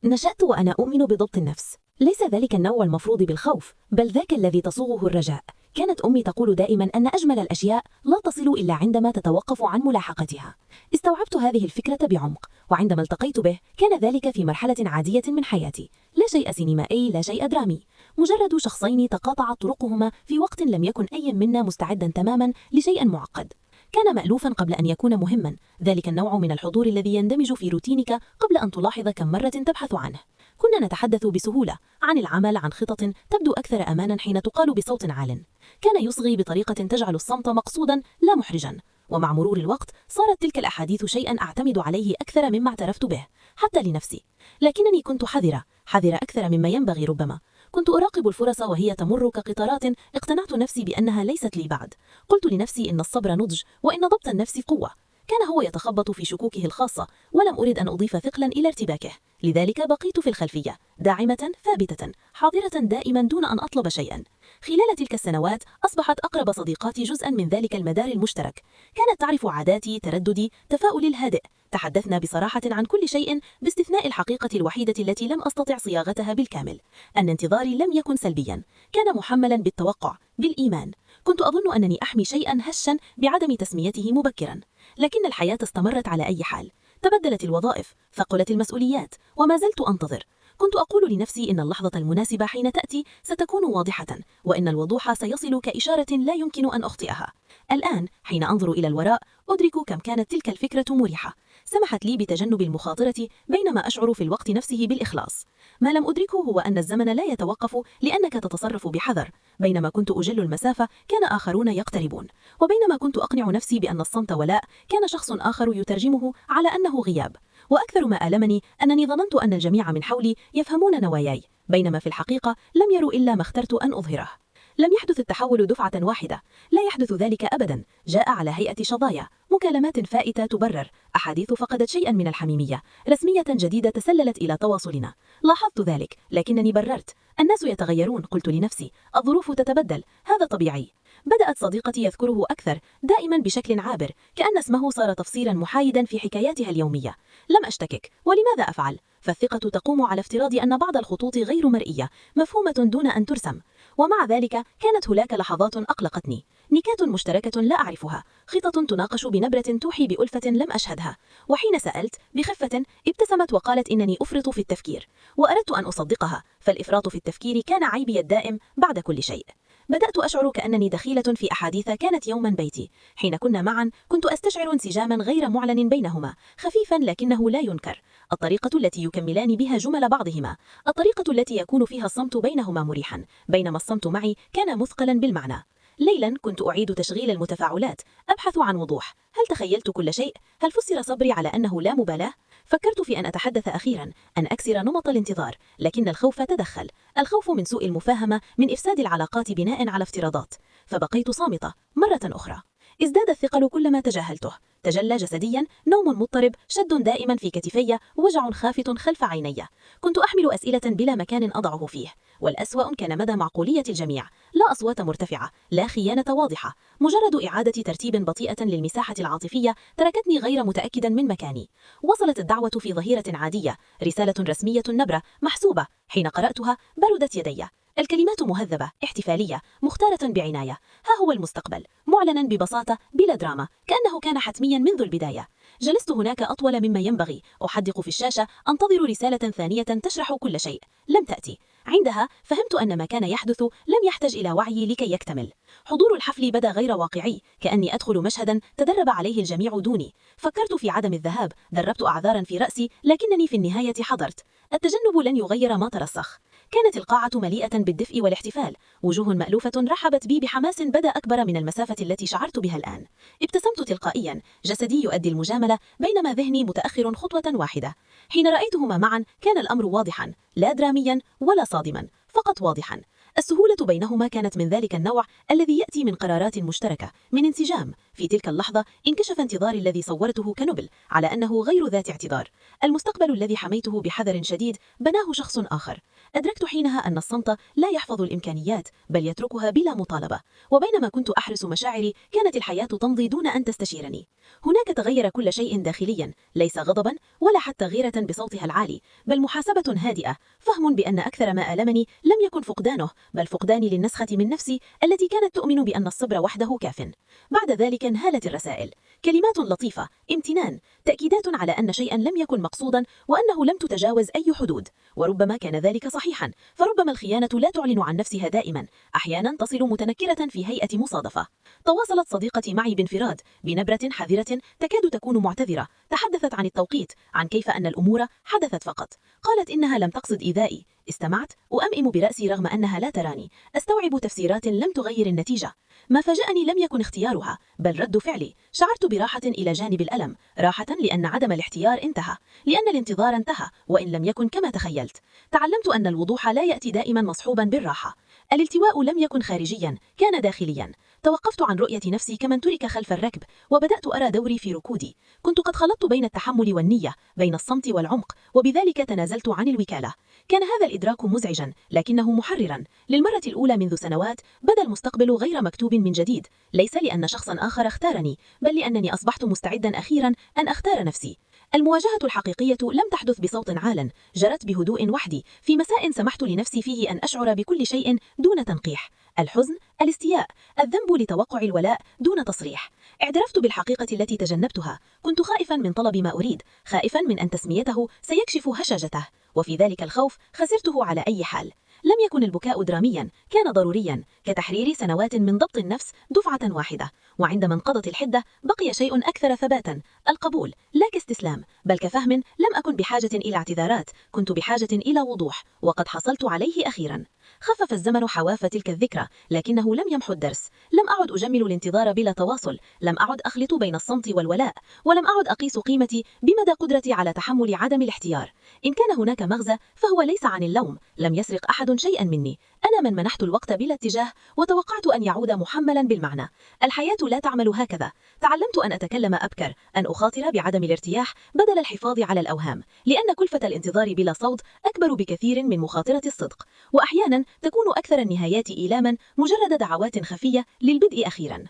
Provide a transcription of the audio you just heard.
نشأت وأنا أؤمن بضبط النفس. ليس ذلك النوع المفروض بالخوف، بل ذاك الذي تصوغه الرجاء. كانت أمي تقول دائما أن أجمل الأشياء لا تصل إلا عندما تتوقف عن ملاحقتها. استوعبت هذه الفكرة بعمق، وعندما التقيت به كان ذلك في مرحلة عادية من حياتي، لا شيء سينمائي، لا شيء درامي، مجرد شخصين تقاطعت طرقهما في وقت لم يكن أي منا مستعدا تماما لشيء معقد. كان مألوفا قبل أن يكون مهما، ذلك النوع من الحضور الذي يندمج في روتينك قبل أن تلاحظ كم مرة تبحث عنه. كنا نتحدث بسهولة عن العمل، عن خطط تبدو أكثر أمانا حين تقال بصوت عال. كان يصغي بطريقة تجعل الصمت مقصودا لا محرجا، ومع مرور الوقت صارت تلك الأحاديث شيئا أعتمد عليه أكثر مما اعترفت به حتى لنفسي. لكنني كنت حذرة أكثر مما ينبغي ربما. كنت أراقب الفرص وهي تمر كقطارات، اقتنعت نفسي بأنها ليست لي بعد. قلت لنفسي إن الصبر نضج، وإن ضبط النفس قوة. كان هو يتخبط في شكوكه الخاصة، ولم أرد أن أضيف ثقلا إلى ارتباكه، لذلك بقيت في الخلفية، داعمة ثابتة، حاضرة دائما دون أن أطلب شيئا. خلال تلك السنوات أصبحت أقرب صديقاتي جزءا من ذلك المدار المشترك. كانت تعرف عاداتي، ترددي، تفاؤلي الهادئ. تحدثنا بصراحة عن كل شيء باستثناء الحقيقة الوحيدة التي لم أستطع صياغتها بالكامل، أن انتظاري لم يكن سلبيا، كان محملا بالتوقع، بالإيمان. كنت أظن أنني أحمي شيئا هشا بعدم تسميته مبكرا، لكن الحياة استمرت على أي حال. تبدلت الوظائف، ثقلت المسؤوليات، وما زلت أنتظر. كنت أقول لنفسي إن اللحظة المناسبة حين تأتي ستكون واضحة، وإن الوضوح سيصل كإشارة لا يمكن أن أخطئها. الآن حين أنظر إلى الوراء أدرك كم كانت تلك الفكرة مريحة، سمحت لي بتجنب المخاطرة بينما أشعر في الوقت نفسه بالإخلاص. ما لم أدركه هو أن الزمن لا يتوقف لأنك تتصرف بحذر. بينما كنت أجل المسافة كان آخرون يقتربون، وبينما كنت أقنع نفسي بأن الصمت ولاء كان شخص آخر يترجمه على أنه غياب. وأكثر ما ألمني أنني ظننت أن الجميع من حولي يفهمون نواياي، بينما في الحقيقة لم يروا إلا ما اخترت أن أظهره. لم يحدث التحول دفعة واحدة، لا يحدث ذلك أبدا. جاء على هيئة شظايا، مكالمات فائتة تبرر، أحاديث فقدت شيئا من الحميمية، رسمية جديدة تسللت إلى تواصلنا. لاحظت ذلك لكنني بررت. الناس يتغيرون، قلت لنفسي، الظروف تتبدل، هذا طبيعي. بدأت صديقتي يذكره أكثر، دائما بشكل عابر، كأن اسمه صار تفصيلا محايدا في حكاياتها اليومية. لم أشتكك، ولماذا أفعل؟ فالثقة تقوم على افتراض أن بعض الخطوط غير مرئية، مفهومة دون أن ترسم. ومع ذلك كانت هناك لحظات أقلقتني، نكات مشتركة لا أعرفها، خطط تناقش بنبرة توحي بألفة لم أشهدها. وحين سألت بخفة ابتسمت وقالت إنني أفرط في التفكير، وأردت أن أصدقها، فالإفراط في التفكير كان عيبي الدائم بعد كل شيء. بدأت أشعر كأنني دخيلة في أحاديث كانت يوما بيتي. حين كنا معا كنت أستشعر انسجاما غير معلن بينهما، خفيفا لكنه لا ينكر. الطريقة التي يكملان بها جمل بعضهما، الطريقة التي يكون فيها الصمت بينهما مريحا، بينما الصمت معي كان مثقلا بالمعنى. ليلا كنت أعيد تشغيل المتفاعلات، أبحث عن وضوح. هل تخيلت كل شيء؟ هل فسر صبري على أنه لا مبالاة؟ فكرت في أن أتحدث أخيرا، أن أكسر نمط الانتظار، لكن الخوف تدخل. الخوف من سوء المفاهمة، من إفساد العلاقات بناء على افتراضات. فبقيت صامتة مرة أخرى. ازداد الثقل كلما تجاهلته، تجلى جسديا، نوم مضطرب، شد دائما في كتفي، وجع خافت خلف عيني. كنت أحمل أسئلة بلا مكان أضعه فيه، والأسوأ كان مدى معقولية الجميع. لا أصوات مرتفعة، لا خيانة واضحة، مجرد إعادة ترتيب بطيئة للمساحة العاطفية تركتني غير متأكدا من مكاني. وصلت الدعوة في ظهيرة عادية، رسالة رسمية نبرة محسوبة. حين قرأتها بردت يدي. الكلمات مهذبة، احتفالية، مختارة بعناية. ها هو المستقبل، معلنا ببساطة بلا دراما، كأنه كان حتميا منذ البداية. جلست هناك أطول مما ينبغي، أحدق في الشاشة، أنتظر رسالة ثانية تشرح كل شيء. لم تأتي. عندها فهمت أن ما كان يحدث لم يحتاج إلى وعي لكي يكتمل. حضور الحفل بدا غير واقعي، كأني أدخل مشهدا تدرب عليه الجميع دوني. فكرت في عدم الذهاب، دربت أعذارا في رأسي، لكنني في النهاية حضرت. التجنب لن يغير ما ترسخ. كانت القاعة مليئة بالدفء والاحتفال، وجوه مألوفة رحبت بي بحماس بدا أكبر من المسافة التي شعرت بها الآن. ابتسمت تلقائيا، جسدي يؤدي المجاملة، بينما ذهني متأخر خطوة واحدة. حين رأيتهما معا كان الأمر واضحا، لا دراميا ولا صادما، فقط واضحا. السهولة بينهما كانت من ذلك النوع الذي يأتي من قرارات مشتركة، من انسجام. في تلك اللحظة انكشف انتظاري الذي صورته كنبل على أنه غير ذات اعتذار. المستقبل الذي حميته بحذر شديد بناه شخص آخر. أدركت حينها أن الصمت لا يحفظ الإمكانيات بل يتركها بلا مطالبة. وبينما كنت أحرس مشاعري كانت الحياة تمضي دون أن تستشيرني. هناك تغير كل شيء داخليا، ليس غضبا ولا حتى غيرة بصوتها العالي، بل محاسبة هادئة، فهم بأن أكثر ما ألمني لم يكن فقدانه بل فقداني للنسخة من نفسي التي كانت تؤمن بأن الصبر وحده كاف. بعد ذلك انهالت الرسائل، كلمات لطيفة، امتنان، تأكيدات على أن شيئا لم يكن مقصودا وأنه لم تتجاوز أي حدود. وربما كان ذلك صحيحا، فربما الخيانة لا تعلن عن نفسها دائما، أحيانا تصل متنكرة في هيئة مصادفة. تواصلت صديقتي معي بانفراد بنبرة حذرة تكاد تكون معتذرة. تحدثت عن التوقيت، عن كيف أن الأمور حدثت فقط. قالت إنها لم تقصد إيذائي. استمعت وأمئم برأسي رغم أنها لا تراني، أستوعب تفسيرات لم تغير النتيجة. ما فاجأني لم يكن اختيارها بل رد فعلي. شعرت براحة إلى جانب الألم، راحة لأن عدم الاحتيار انتهى، لأن الانتظار انتهى وإن لم يكن كما تخيلت. تعلمت أن الوضوح لا يأتي دائما مصحوبا بالراحة. الالتواء لم يكن خارجيا، كان داخليا. توقفت عن رؤية نفسي كمن ترك خلف الركب وبدأت أرى دوري في ركودي. كنت قد خلطت بين التحمل والنية، بين الصمت والعمق، وبذلك تنازلت عن الوكالة. كان هذا الإدراك مزعجا لكنه محررا. للمرة الأولى منذ سنوات بدا المستقبل غير مكتوب من جديد، ليس لأن شخصا آخر اختارني بل لأنني أصبحت مستعدا أخيرا أن أختار نفسي. المواجهة الحقيقية لم تحدث بصوت عال، جرت بهدوء وحدي في مساء سمحت لنفسي فيه أن أشعر بكل شيء دون تنقيح: الحزن، الاستياء، الذنب لتوقع الولاء دون تصريح. اعترفت بالحقيقة التي تجنبتها. كنت خائفا من طلب ما أريد، خائفا من أن تسميته سيكشف هشاشته، وفي ذلك الخوف خسرته على أي حال. لم يكن البكاء دراميا، كان ضروريا، كتحرير سنوات من ضبط النفس دفعة واحدة. وعندما انقضت الحدة بقي شيء أكثر ثباتا: القبول، لا كاستسلام بل كفهم. لم أكن بحاجة إلى اعتذارات، كنت بحاجة إلى وضوح، وقد حصلت عليه أخيرا. خفف الزمن حواف تلك الذكرى لكنه لم يمحو الدرس. لم أعد أجمل الانتظار بلا تواصل، لم أعد أخلط بين الصمت والولاء، ولم أعد أقيس قيمتي بمدى قدرتي على تحمل عدم الاحتيار. إن كان هناك مغزى فهو ليس عن اللوم. لم يسرق أحد شيئا مني، أنا من منحت الوقت بلا اتجاه وتوقعت أن يعود محملا بالمعنى. الحياة لا تعمل هكذا. تعلمت أن أتكلم أبكر، أن أخاطر بعدم الارتياح بدل الحفاظ على الأوهام، لأن كلفة الانتظار بلا صوت أكبر بكثير من مخاطرة الصدق. وأحيانا تكون أكثر النهايات إيلاما مجرد دعوات خفية للبدء أخيرا.